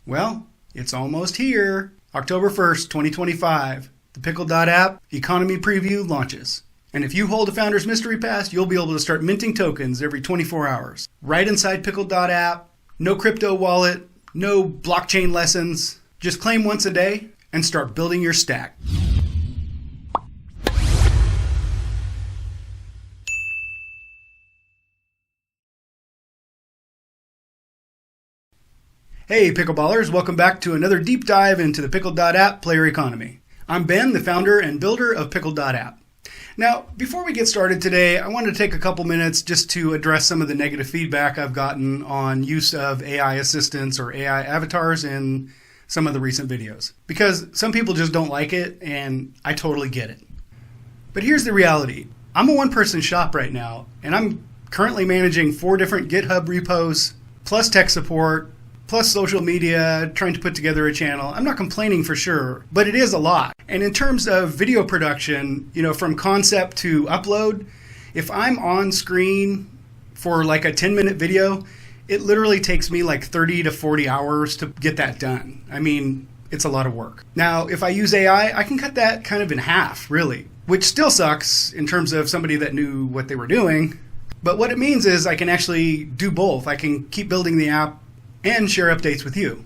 Well, it's almost here. October 1st, 2025, the Pickled.App Economy Preview launches. And if you hold a Founder's Mystery Pass, you'll be able to start minting tokens every 24 hours. Right inside Pickled.App, no crypto wallet, no blockchain lessons. Just claim once a day and start building your stack. Hey Pickleballers, welcome back to another deep dive into the Pickled.App player economy. I'm Ben, the founder and builder of Pickled.App. Now, before we get started today, I wanted to take a couple minutes just to address some of the negative feedback I've gotten on use of AI assistants or AI avatars in some of the recent videos. Because some people just don't like it, and I totally get it. But here's the reality. I'm a one-person shop right now, and I'm currently managing 4 different GitHub repos, plus tech support, plus social media, trying to put together a channel. I'm not complaining for sure, but it is a lot. And in terms of video production, from concept to upload, if I'm on screen for like a 10-minute video, it literally takes me like 30 to 40 hours to get that done. I mean, it's a lot of work. Now, if I use AI, I can cut that kind of in half, really, which still sucks in terms of somebody that knew what they were doing. But what it means is I can actually do both. I can keep building the app and share updates with you.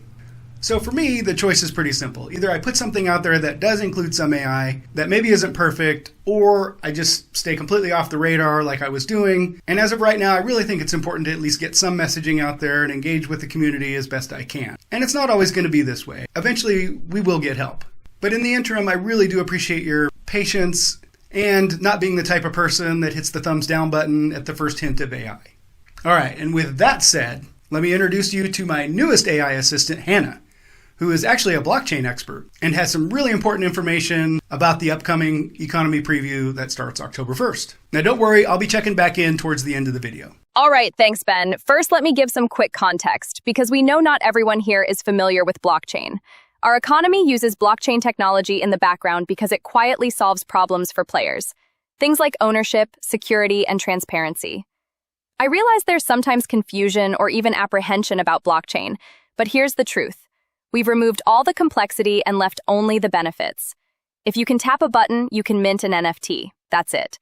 So for me, the choice is pretty simple. Either I put something out there that does include some AI that maybe isn't perfect, or I just stay completely off the radar like I was doing. And as of right now, I really think it's important to at least get some messaging out there and engage with the community as best I can. And it's not always going to be this way. Eventually, we will get help. But in the interim, I really do appreciate your patience and not being the type of person that hits the thumbs down button at the first hint of AI. All right, and with that said, let me introduce you to my newest AI assistant, Hannah, who is actually a blockchain expert and has some really important information about the upcoming economy preview that starts October 1st. Now don't worry, I'll be checking back in towards the end of the video. All right, thanks, Ben. First, let me give some quick context, because we know not everyone here is familiar with blockchain. Our economy uses blockchain technology in the background because it quietly solves problems for players. Things like ownership, security, and transparency. I realize there's sometimes confusion or even apprehension about blockchain, but here's the truth. We've removed all the complexity and left only the benefits. If you can tap a button, you can mint an NFT. That's it.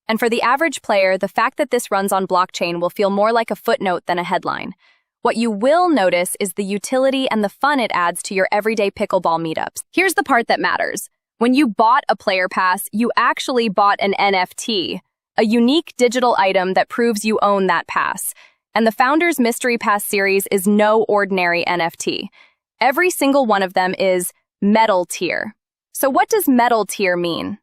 And for the average player, the fact that this runs on blockchain will feel more like a footnote than a headline. What you will notice is the utility and the fun it adds to your everyday pickleball meetups. Here's the part that matters. When you bought a player pass, you actually bought an NFT. A unique digital item that proves you own that pass. And the Founder's Mystery Pass series is no ordinary NFT. Every single one of them is metal tier. So what does metal tier mean?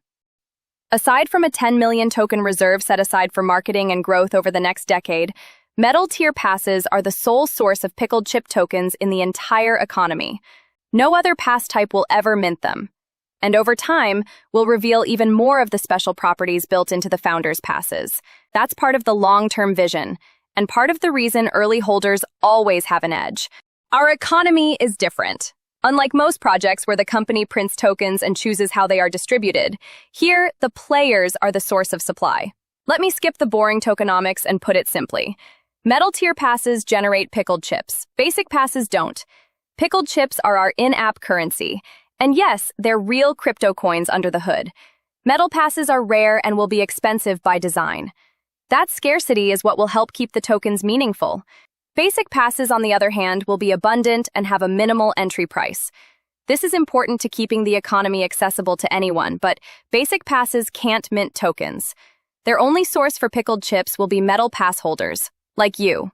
Aside from a 10 million token reserve set aside for marketing and growth over the next decade, metal tier passes are the sole source of pickled chip tokens in the entire economy. No other pass type will ever mint them. And over time, we'll reveal even more of the special properties built into the Founders Passes. That's part of the long-term vision, and part of the reason early holders always have an edge. Our economy is different. Unlike most projects where the company prints tokens and chooses how they are distributed, here, the players are the source of supply. Let me skip the boring tokenomics and put it simply. Metal tier passes generate pickled chips. Basic passes don't. Pickled chips are our in-app currency. And yes, they're real crypto coins under the hood. Metal passes are rare and will be expensive by design. That scarcity is what will help keep the tokens meaningful. Basic passes, on the other hand, will be abundant and have a minimal entry price. This is important to keeping the economy accessible to anyone, but basic passes can't mint tokens. Their only source for pickled chips will be metal pass holders, like you.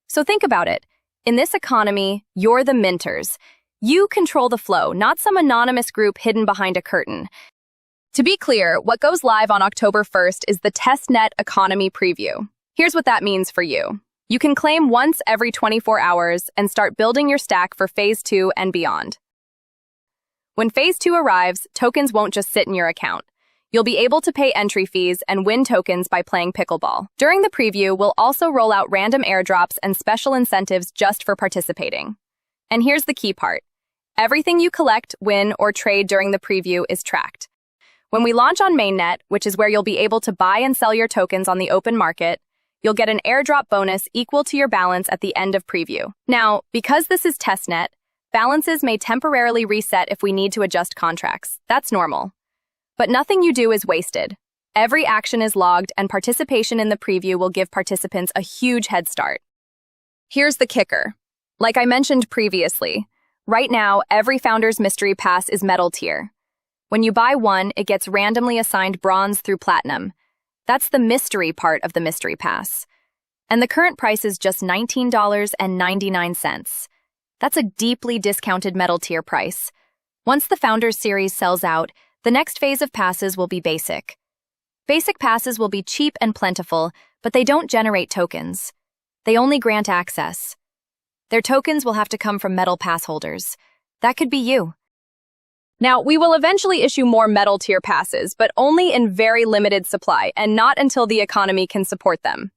So think about it. In this economy, you're the minters. You control the flow, not some anonymous group hidden behind a curtain. To be clear, what goes live on October 1st is the TestNet Economy Preview. Here's what that means for you. You can claim once every 24 hours and start building your stack for Phase 2 and beyond. When Phase 2 arrives, tokens won't just sit in your account. You'll be able to pay entry fees and win tokens by playing pickleball. During the preview, we'll also roll out random airdrops and special incentives just for participating. And here's the key part. Everything you collect, win, or trade during the preview is tracked. When we launch on mainnet, which is where you'll be able to buy and sell your tokens on the open market, you'll get an airdrop bonus equal to your balance at the end of preview. Now, because this is testnet, Balances may temporarily reset if we need to adjust contracts. That's normal. But nothing you do is wasted. Every action is logged, and participation in the preview will give participants a huge head start. Here's the kicker. Like I mentioned previously, right now, every Founder's Mystery Pass is Metal tier. When you buy one, it gets randomly assigned Bronze through Platinum. That's the mystery part of the Mystery Pass. And the current price is just $19.99. That's a deeply discounted Metal tier price. Once the Founders series sells out, the next phase of passes will be Basic. Basic passes will be cheap and plentiful, but they don't generate tokens. They only grant access. Their tokens will have to come from Metal Pass holders. That could be you. Now, we will eventually issue more Metal tier passes, but only in very limited supply and not until the economy can support them.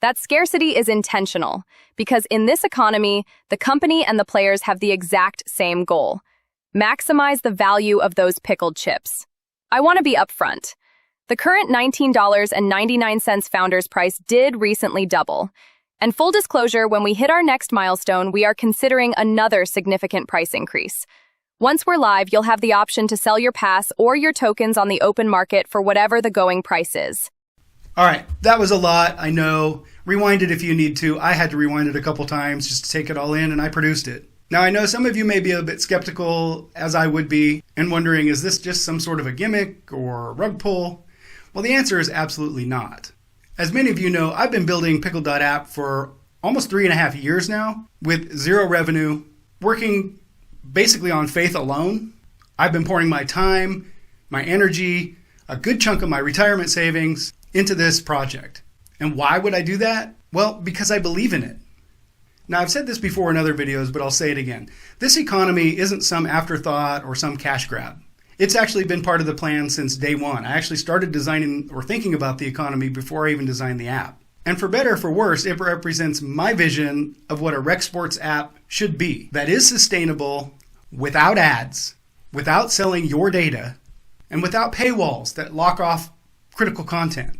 That scarcity is intentional, because in this economy, the company and the players have the exact same goal: maximize the value of those pickled chips. I want to be upfront. The current $19.99 Founders price did recently double. And full disclosure, when we hit our next milestone, we are considering another significant price increase. Once we're live, you'll have the option to sell your pass or your tokens on the open market for whatever the going price is. All right, that was a lot, I know. Rewind it if you need to. I had to rewind it a couple times just to take it all in, and I produced it. Now, I know some of you may be a bit skeptical, as I would be, and wondering, is this just some sort of a gimmick or a rug pull? Well, the answer is absolutely not. As many of you know, I've been building Pickled.App for almost 3.5 years now, with zero revenue, working basically on faith alone. I've been pouring my time, my energy, a good chunk of my retirement savings into this project. And why would I do that? Well, because I believe in it. Now, I've said this before in other videos, but I'll say it again. This economy isn't some afterthought or some cash grab. It's actually been part of the plan since day one. I actually started designing or thinking about the economy before I even designed the app. And for better or for worse, it represents my vision of what a rec sports app should be. That is sustainable, without ads, without selling your data, and without paywalls that lock off critical content.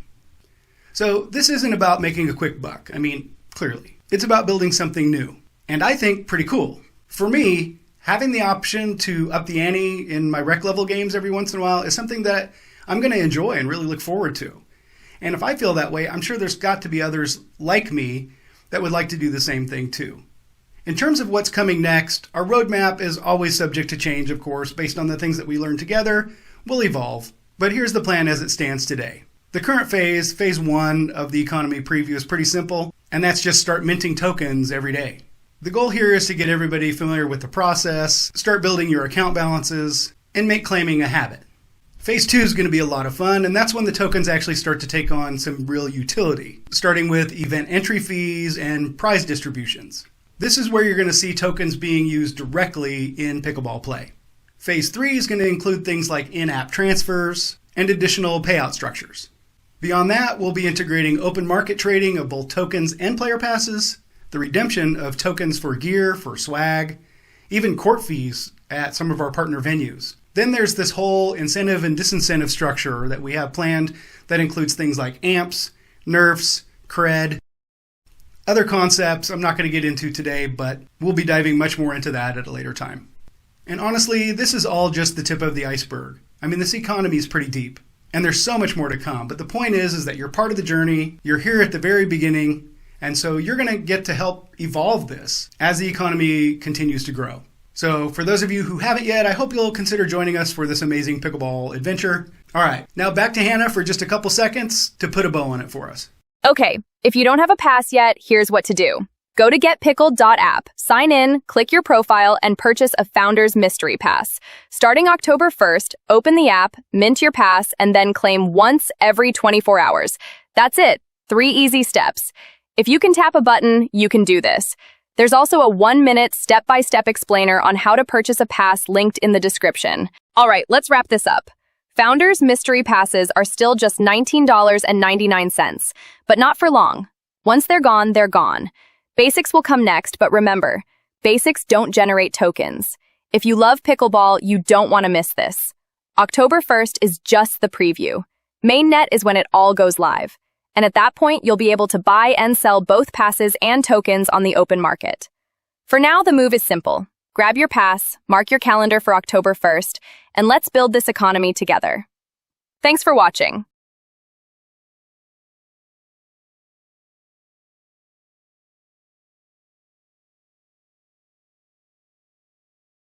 So this isn't about making a quick buck. I mean, clearly. It's about building something new. And I think pretty cool. For me, having the option to up the ante in my rec level games every once in a while is something that I'm going to enjoy and really look forward to. And if I feel that way, I'm sure there's got to be others like me that would like to do the same thing too. In terms of what's coming next, our roadmap is always subject to change, of course, based on the things that we learn together. We'll evolve. But here's the plan as it stands today. The current phase 1 of the economy preview, is pretty simple, and that's just start minting tokens every day. The goal here is to get everybody familiar with the process, start building your account balances, and make claiming a habit. Phase 2 is going to be a lot of fun, and that's when the tokens actually start to take on some real utility, starting with event entry fees and prize distributions. This is where you're going to see tokens being used directly in pickleball play. Phase 3 is going to include things like in-app transfers and additional payout structures. Beyond that, we'll be integrating open market trading of both tokens and player passes, the redemption of tokens for gear, for swag, even court fees at some of our partner venues. Then there's this whole incentive and disincentive structure that we have planned that includes things like amps, nerfs, cred, other concepts I'm not going to get into today, but we'll be diving much more into that at a later time. And honestly, this is all just the tip of the iceberg. I mean, this economy is pretty deep, and there's so much more to come. But the point is that you're part of the journey, you're here at the very beginning, and so you're going to get to help evolve this as the economy continues to grow. So for those of you who haven't yet, I hope you'll consider joining us for this amazing pickleball adventure. All right, now back to Hannah for just a couple seconds to put a bow on it for us. Okay, if you don't have a pass yet, here's what to do. Go to getpickled.app, sign in, click your profile, and purchase a Founder's Mystery Pass. Starting October 1st, open the app, mint your pass, and then claim once every 24 hours. That's it. 3 easy steps. If you can tap a button, you can do this. There's also a 1-minute step-by-step explainer on how to purchase a pass linked in the description. All right, let's wrap this up. Founders Mystery Passes are still just $19.99, but not for long. Once they're gone, they're gone. Basics will come next, but remember, basics don't generate tokens. If you love pickleball, you don't want to miss this. October 1st is just the preview. Mainnet is when it all goes live. And at that point, you'll be able to buy and sell both passes and tokens on the open market. For now, the move is simple. Grab your pass, mark your calendar for October 1st, and let's build this economy together. Thanks for watching.